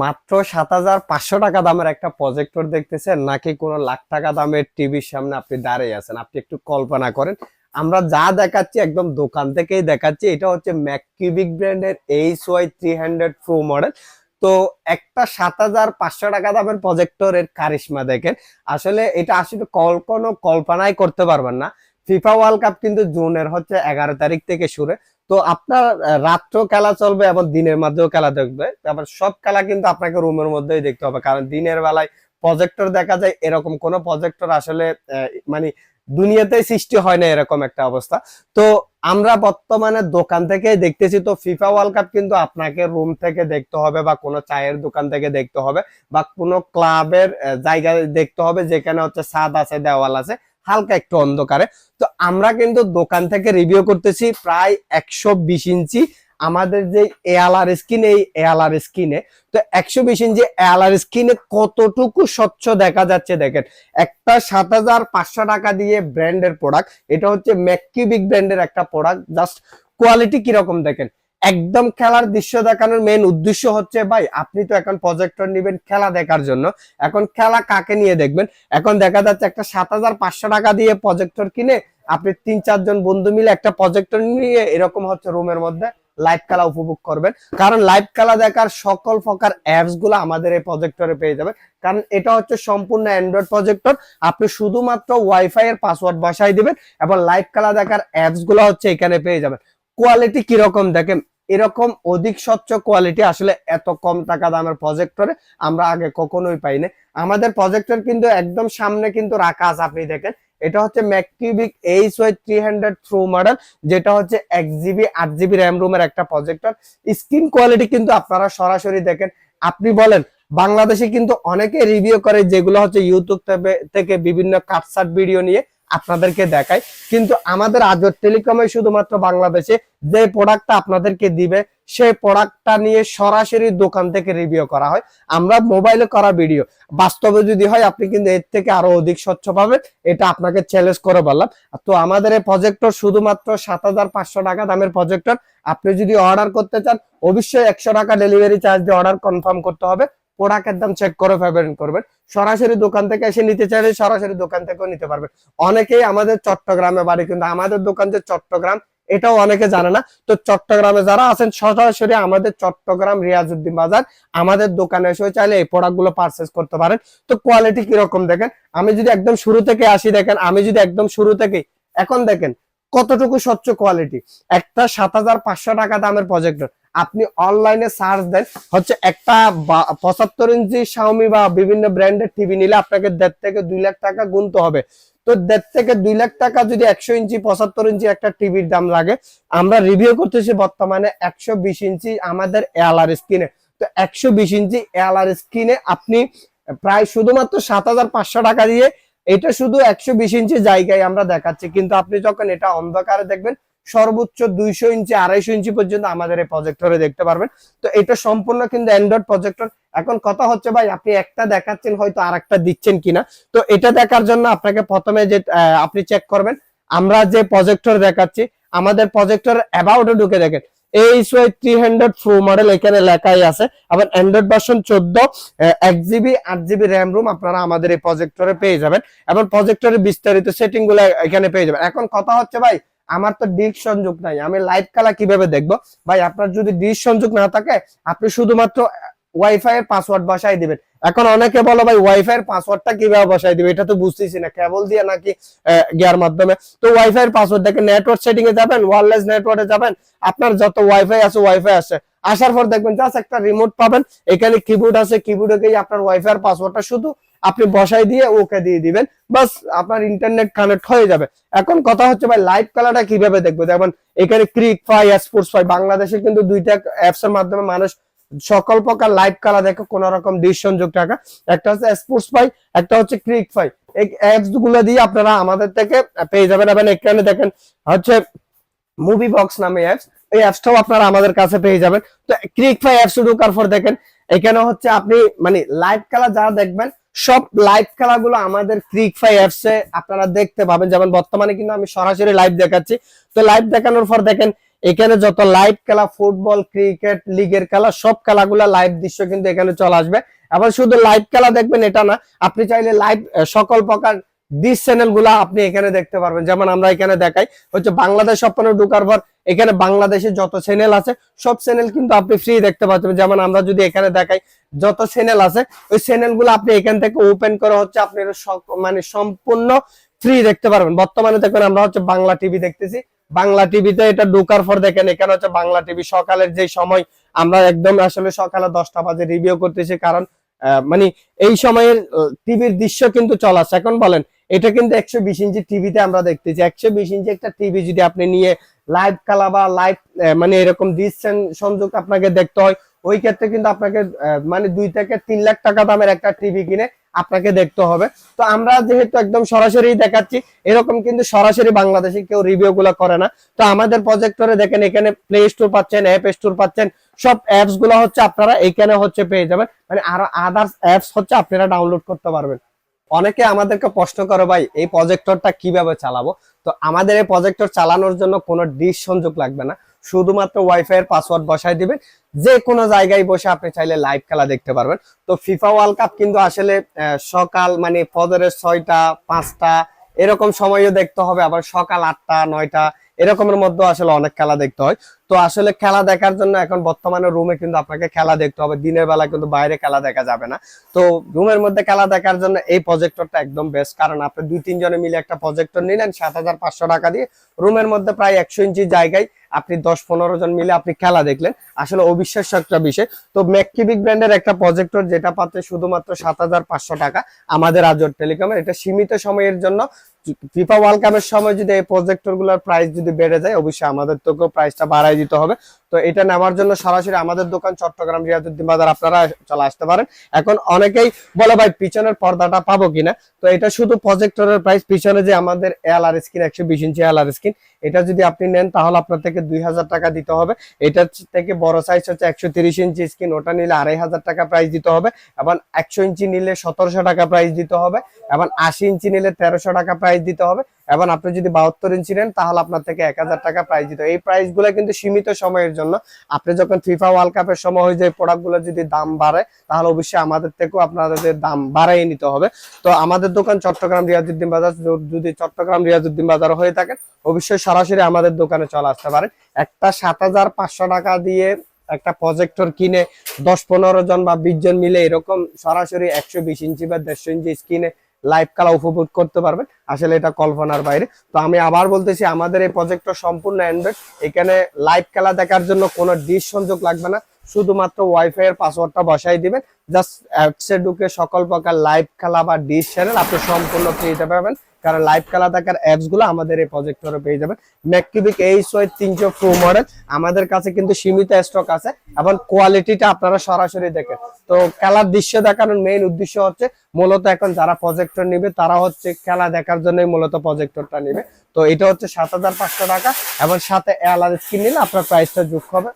মাত্র ৭,৫০০ টাকা দামের একটা প্রজেক্টর দেখতেছেন, নাকি কোনো লাখ টাকা দামের টিভির সামনে আপনি দাঁড়িয়ে আছেন? আপনি একটু কল্পনা করেন। আমরা যা দেখাচ্ছি একদম দোকান থেকেই দেখাচ্ছি। এটা হচ্ছে ম্যাককিউবিক ব্র্যান্ডের HY300 প্রো মডেল। তো একটা ৭,৫০০ টাকা দামের প্রজেক্টরের কারিশমা দেখেন। আসলে এটা আসলে কোনো কল্পনাই করতে পারবেন না। ফিফা ওয়ার্ল্ড কাপ কিন্তু জুনের হচ্ছে 11 তারিখ থেকে শুরু। তো আপনার রাত্র খেলা চলবে এবং দিনের মধ্যেও খেলা দেখবে। আবার সব খেলা কিন্তু আপনাকে রুমের মধ্যেই দেখতে হবে, কারণ দিনের বেলায় প্রজেক্টর দেখা যায়, এরকম কোন প্রজেক্টর আসলে মানে দুনিয়াতেই সৃষ্টি হয় না এরকম একটা অবস্থা। তো আমরা বর্তমানে দোকান থেকেই দেখতেছি। তো ফিফা ওয়ার্ল্ড কাপ কিন্তু আপনাকে রুম থেকে দেখতে হবে, বা কোনো চায়ের দোকান থেকে দেখতে হবে, বা কোনো ক্লাবের জায়গায় দেখতে হবে যেখানে হচ্ছে ছাদ আছে, দেওয়াল আছে, হালকা একটু অন্ধকারে। তো আমরা কিন্তু দোকান থেকে রিভিউ করতেছি প্রায় 120 ইঞ্চি আমাদের যে এএলআর স্ক্রিন, এই এএলআর স্ক্রিনে। তো 120 ইঞ্চি এএলআর স্ক্রিনে কতটুকু স্বচ্ছ দেখা যাচ্ছে দেখেন। একটা ৭,৫০০ টাকা দিয়ে ব্র্যান্ডের প্রোডাক্ট, এটা হচ্ছে ম্যাককিউবিক ব্র্যান্ডের একটা প্রোডাক্ট। জাস্ট কোয়ালিটি কিরকম দেখেন। একদম খেলার দৃশ্য দেখানোর মেন উদ্দেশ্য হচ্ছে, ভাই আপনি তো এখন প্রজেক্টর নিবেন খেলা দেখার জন্য। এখন খেলা কাকে নিয়ে দেখবেন? এখন দেখা যাচ্ছে একটা ৭,৫০০ টাকা দিয়ে প্রজেক্টর কিনে আপনি ৩-৪ জন বন্ধু মিলে একটা প্রজেক্টর নিয়ে এরকম হচ্ছে রুমের মধ্যে লাইভ খেলা উপভোগ করবেন। কারণ লাইভ খেলা দেখার সকল প্রকার অ্যাপস গুলো আমাদের এই প্রজেক্টরে পেয়ে যাবেন। কারণ এটা হচ্ছে সম্পূর্ণ অ্যান্ড্রয়েড প্রজেক্টর। আপনি শুধুমাত্র ওয়াইফাই এর পাসওয়ার্ড বসাই দিবেন এবং লাইভ খেলা দেখার অ্যাপস গুলো হচ্ছে এখানে পেয়ে যাবেন। কোয়ালিটি কিরকম দেখেন, এরকম অধিক স্বচ্ছ কোয়ালিটি আসলে এত কম টাকা দামের প্রজেক্টরে আমরা আগে কখনোই পাইনি। আমাদের প্রজেক্টর কিন্তু একদম সামনে কিন্তু রাখা আছে, আপনি দেখেন। এটা হচ্ছে ম্যাককিউবিক HY300 প্রো মডেল, যেটা হচ্ছে 1 GB 8 GB র্যাম রুমের একটা প্রজেক্টর। স্ক্রিন কোয়ালিটি কিন্তু আপনারা সরাসরি দেখেন। আপনি বলেন, বাংলাদেশে কিন্তু অনেকে রিভিউ করে যেগুলো হচ্ছে ইউটিউব থেকে বিভিন্ন কাটসাট ভিডিও নিয়ে আপনাদেরকে দেখায়, কিন্তু আমাদের আজর টেলিকমে শুধুমাত্র বাংলাদেশে যে প্রোডাক্টটা আপনাদেরকে দিবে সেই প্রোডাক্টটা নিয়ে সরাসরি দোকান থেকে রিভিউ করা হয়। আমরা মোবাইলে করা ভিডিও, বাস্তবে যদি হয় আপনি কিন্তু এর থেকে আরো অধিক স্বচ্ছ পাবেন। এটা আপনাকে চ্যালেঞ্জ করে বললাম। তো আমাদের এই প্রজেক্টর শুধুমাত্র ৭,৫০০ টাকা দামের প্রজেক্টর। আপনি যদি অর্ডার করতে চান অবশ্যই 100 টাকা ডেলিভারি চার্জ দিয়ে অর্ডার কনফার্ম করতে হবে। প্রোডাক্টের দাম চেক করে পেমেন্ট করবেন। সরাসরি দোকান থেকে এসে নিতে চাইলে সরাসরি দোকান থেকেও নিতে পারবেন। অনেকেই আমাদের চট্টগ্রামে বাড়ি, কিন্তু আমাদের দোকান যে চট্টগ্রাম এটাও অনেকে জানে না। তো চট্টগ্রামে যারা আছেন সরাসরি আমাদের চট্টগ্রাম রিয়াজউদ্দিন বাজার আমাদের দোকানে এসে চাইলে এই প্রোডাক্ট গুলো পারচেজ করতে পারেন। তো কোয়ালিটি কিরকম দেখেন। আমি যদি একদম শুরু থেকে আসি, দেখেন আমি যদি একদম শুরু থেকে এখন দেখেন কতটুকু স্বচ্ছ কোয়ালিটি। একটা ৭,৫০০ টাকা দামের প্রজেক্টর আপনি অনলাইনে সার্চ দেন, হচ্ছে একটা ৭৫ ইঞ্চি শাওমি বা বিভিন্ন ব্র্যান্ডের টিভি নিলে আপনাকে ১.৫ থেকে ২ লাখ টাকা গুনতে হবে। তো ১.৫ থেকে ২ লাখ টাকা যদি ১০০ ইঞ্চি ৭৫ ইঞ্চি একটা টিভির দাম লাগে, আমরা রিভিউ করতেছি বর্তমানে ১২০ ইঞ্চি আমাদের এএলআর স্ক্রিনে। তো ১২০ ইঞ্চি এএলআর স্ক্রিনে আপনি প্রায় শুধুমাত্র ৭,৫০০ টাকা দিয়ে এটা শুধু ১২০ ইঞ্চি জায়গায় আমরা দেখাচ্ছি, কিন্তু আপনি যখন এটা অন্ধকারে দেখবেন সর্বোচ্চ ২০০ ইঞ্চি ২৫০ ইঞ্চি পর্যন্ত আমাদের এই প্রজেক্টরে দেখতে পারবেন। তো এটা সম্পূর্ণ কিন্তু অ্যান্ড্রয়েড প্রজেক্টর। এখন কথা হচ্ছে, ভাই আপনি একটা দেখাচ্ছেন হয়তো আরেকটা দিচ্ছেন কিনা। তো এটা দেখার জন্য আপনাকে প্রথমে যে আপনি চেক করবেন আমরা যে প্রজেক্টর দেখাচ্ছি, আমাদের প্রজেক্টর অ্যাবাউটে ঢুকে দেখেন HY300 প্রো মডেল এখানে লেখাই আছে। আবার Android version 14 1 GB 8 GB RAM room আপনারা আমাদের এই প্রজেক্টরে পেয়ে যাবেন, এবং প্রজেক্টরের বিস্তারিত সেটিং গুলো এখানে পেয়ে যাবেন। এখন কথা হচ্ছে, ভাই আমার তো ডিশ সংযোগ নাই, আমি লাইভ খেলা কিভাবে দেখবো? ভাই আপনার যদি ডিশ সংযোগ না থাকে আপনি শুধুমাত্র ওয়াইফাই এর পাসওয়ার্ড বসাই দিবেন। এখন অনেকে বলো, ভাই ওয়াইফাই এর পাসওয়ার্ডটা কিভাবে বসাই দিবে? এটা তো বুঝতেছি না, কেবল দিয়ে নাকি গিয়ার মাধ্যমে? তো ওয়াইফাই এর পাসওয়ার্ড দেখেন, নেটওয়ার্ক সেটিং এ যাবেন, ওয়্যারলেস নেটওয়ার্কে যাবেন, আপনার যত ওয়াইফাই আছে ওয়াইফাই আছে, আসার পর দেখবেন জাস্ট একটা রিমোট পাবেন, এখানে কিবোর্ড আছে, কিবোর্ডে গিয়ে আপনার ওয়াইফাই এর পাসওয়ার্ডটা শুধু আপনি বসাই দিয়ে ওকে দিয়ে দিবেন, বাস আপনার ইন্টারনেট কানেক্ট হয়ে যাবে। এখন কথা হচ্ছে, ভাই লাইভ খেলাটা কিভাবে দেখবো? যেমন এখানে ক্রিকফাই, স্পোর্টসফাই, বাংলাদেশে কিন্তু দুইটা অ্যাপস এর মাধ্যমে মানুষ সকল প্রকার লাইভ খেলা দেখে কোন রকম ডিশ সংযোগ টাকা। একটা হচ্ছে স্পোর্টসফাই, একটা হচ্ছে ক্রিকফাই। এই অ্যাপস গুলো দিয়ে আপনারা আমাদের থেকে পেয়ে যাবেন। এবং এখানে দেখেন হচ্ছে মুভি বক্স নামে অ্যাপস, এই অ্যাপসটাও আপনারা আমাদের কাছে পেয়ে যাবেন। তো ক্রিকফাই অ্যাপস ঢোকার পর দেখেন এখানে হচ্ছে আপনি মানে লাইভ খেলা যারা দেখবেন সব লাইভ খেলাগুলো আমাদের ক্রিকফাই অ্যাপসে আপনারা দেখতে পাবেন। যেমন বর্তমানে কিন্তু আমি সরাসরি লাইভ দেখাচ্ছি। তো লাইভ দেখানোর পর দেখেন এখানে যত লাইভ খেলা, ফুটবল, ক্রিকেট, লিগের খেলা, সব খেলাগুলা লাইভ দৃশ্য কিন্তু এখানে চলে আসবে। আবার শুধু লাইভ খেলা দেখবেন এটা না, আপনি চাইলে লাইভ সকল প্রকার ডিশ চ্যানেল গুলা আপনি এখানে দেখতে পারবেন। যেমন আমরা এখানে দেখাই হচ্ছে বাংলাদেশ ওপেনে ঢোকার পর এখানে বাংলাদেশের যত চ্যানেল আছে সব চ্যানেল কিন্তু আপনি ফ্রি দেখতে পাচ্ছেন। যেমন আমরা যদি এখানে দেখাই যত চ্যানেল আছে ওই চ্যানেল গুলো আপনি এখান থেকে ওপেন করে হচ্ছে আপনি মানে সম্পূর্ণ ফ্রি দেখতে পারবেন। বর্তমানে দেখবেন আমরা হচ্ছে বাংলা টিভি দেখতেছি, বাংলা টিভিতে এটা ঢোকার পর দেখেন এখানে হচ্ছে বাংলা টিভি সকালের যে সময় আমরা একদম আসলে সকালে 10টা বাজে রিভিউ করতেছি, কারণ মানে এই সময়ের টিভির দৃশ্য কিন্তু চলাচ্ছে। এখন বলেন এটা কিন্তু 120 ইঞ্চি টিভিতে আমরা দেখতেছি। 120 ইঞ্চি একটা টিভি যদি আপনি নিয়ে লাইভ খেলা বা লাইভ মানে এরকম ডিশ সংযোগ আপনাকে দেখতে হয়, ওই ক্ষেত্রে কিন্তু আপনাকে মানে 2 থেকে 3 লাখ টাকা দামের একটা টিভি কিনে আপনাকে দেখতে হবে। তো আমরা যেহেতু একদম সরাসরি দেখাচ্ছি, এরকম কিন্তু সরাসরি বাংলাদেশে কেউ রিভিউ গুলো করে না। তো আমাদের প্রজেক্টরে দেখেন এখানে প্লে স্টোর পাচ্ছেন, অ্যাপ স্টোর পাচ্ছেন, সব অ্যাপস গুলো হচ্ছে আপনারা এখানে হচ্ছে পেয়ে যাবেন। মানে আরো আদার্স অ্যাপস হচ্ছে আপনারা ডাউনলোড করতে পারবেন। অনেকে আমাদেরকে প্রশ্ন করে ভাই এই প্রজেক্টরটা কিভাবে চালাবো। তো আমাদের এই প্রজেক্টর চালানোর জন্য কোনো ডিশ সংযোগ লাগবে না, শুধুমাত্র ওয়াইফাই এর পাসওয়ার্ড বসায় দিবেন, যে কোনো জায়গায় বসে আপনি চাইলে লাইভ খেলা দেখতে পারবেন। তো ফিফা ওয়ার্ল্ড কাপ কিন্তু আসলে সকাল মানে ফজরের 6টা 5টা এরকম সময়ও দেখতে হবে, আবার সকাল 8টা 9টা এরকমের মধ্যে আসলে অনেক খেলা দেখতে হয়। তো আসলে খেলা দেখার জন্য এখন বর্তমানে রুমে কিন্তু আপনাকে খেলা দেখতে হবে, দিনের বেলা কিন্তু বাইরে খেলা দেখা যাবে না। তো রুমের মধ্যে খেলা দেখার জন্য এই প্রজেক্টরটা একদম বেস্ট, কারণ আপনি 2-3 জনে মিলে একটা প্রজেক্টর নিলেন 7,500 টাকা দিয়ে, রুমের মধ্যে প্রায় 100 ইঞ্চি জায়গায় আপনি 10-15 জন মিলে আপনি খেলা দেখলেন, আসলে অবিশ্বাস্য একটা বিষয়। তো ম্যাককিবিক ব্র্যান্ডের একটা প্রজেক্টর যেটা পাচ্ছে শুধুমাত্র 7,500 টাকা আমাদের আজর টেলিকমের, এটা সীমিত সময়ের জন্য। ফিফা ওয়ার্ল্ড কাপের সময় যদি এই প্রজেক্টর গুলোর প্রাইস যদি বেড়ে যায়, অবশ্যই আমাদের তোকেও প্রাইসটা বাড়াই দিতে হবে। তো এটা নেওয়ার জন্য সরাসরি আমাদের দোকান চট্টগ্রাম রিয়াজউদ্দিন বাজার আপনারা চলে আসতে পারেন। এখন অনেকেই বলে ভাই পিছনের পর্দাটা পাবো কিনা, তো এটা শুধু প্রজেক্টরের প্রাইস, পিছনে যে আমাদের এলআর স্ক্রিন 120 ইঞ্চি এলআর স্ক্রিন, এটা যদি আপনি নেন তাহলে আপনার থেকে 2,000 টাকা দিতে হবে। এটার থেকে বড় সাইজ হচ্ছে 130 ইঞ্চি স্ক্রিন, ওটা নিলে 2,500 টাকা প্রাইস দিতে হবে। এবং 100 ইঞ্চি নিলে 1700 টাকা প্রাইস দিতে হবে। এবং 80 ইঞ্চি নিলে 1300 টাকা প্রাইস দিতে হবে। এবং আপনি যদি 72 ইঞ্চি নেন তাহলে আপনার থেকে 1000 টাকা প্রাইস দিতে হবে। এই প্রাইস গুলো কিন্তু সীমিত সময়ের জন্য। আপনি যখন ফিফা ওয়ার্ল্ড কাপের সময় হয়ে যায় প্রোডাক্ট গুলো যদি দাম বাড়ে, তাহলে অবশ্যই আমাদের থেকেও আপনাদের দাম বাড়াই নিতে হবে। তো আমাদের দোকান চট্টগ্রাম রিয়াজউদ্দিন বাজার, যদি চট্টগ্রাম রিয়াজউদ্দিন বাজার হয়ে থাকেন অবশ্যই সরাসরি আমাদের দোকানে চলে আসতে পারেন। একটা 7,500 টাকা দিয়ে একটা প্রজেক্টর কিনে 10-15 জন বা 20 জন মিলে এরকম সরাসরি 120 ইঞ্চি বা 150 ইঞ্চি স্ক্রিনে লাইভ খেলা উপভোগ করতে পারবেন, আসলে এটা কল্পনার বাইরে। তো আমি আবার বলতেছি, আমাদের এই প্রজেক্টর সম্পূর্ণ অ্যান্ড্রয়েড, এখানে লাইভ খেলা দেখার জন্য কোনো ডিশ সংযোগ লাগবে না, শুধুমাত্র ওয়াইফাই এর পাসওয়ার্ডটা বসাই দিবেন, জাস্ট অ্যাপসে ঢুকে সকল প্রকার লাইভ খেলা বা ডিশ চ্যানেল আপনি সম্পূর্ণ ফ্রিতে পাবেন। কারণ লাইভ খেলা দেখার অ্যাপস গুলো আমাদের এই প্রজেক্টরে পেয়ে যাবেন। ম্যাককিবিক HY 300 প্রো মডেল আমাদের কাছে কিন্তু সীমিত স্টক আছে, এবং কোয়ালিটিটা আপনারা সরাসরি দেখেন। তো খেলার দৃশ্য দেখানোর মেইন উদ্দেশ্য হচ্ছে মূলত এখন যারা প্রজেক্টর নিবে তারা হচ্ছে খেলা দেখার জন্যই মূলত প্রজেক্টরটা নিবে। তো এটা হচ্ছে 7,500 টাকা, এবং সাথে এলআর স্ক্রিন নিলে আপনার প্রাইসটা যোগ হবে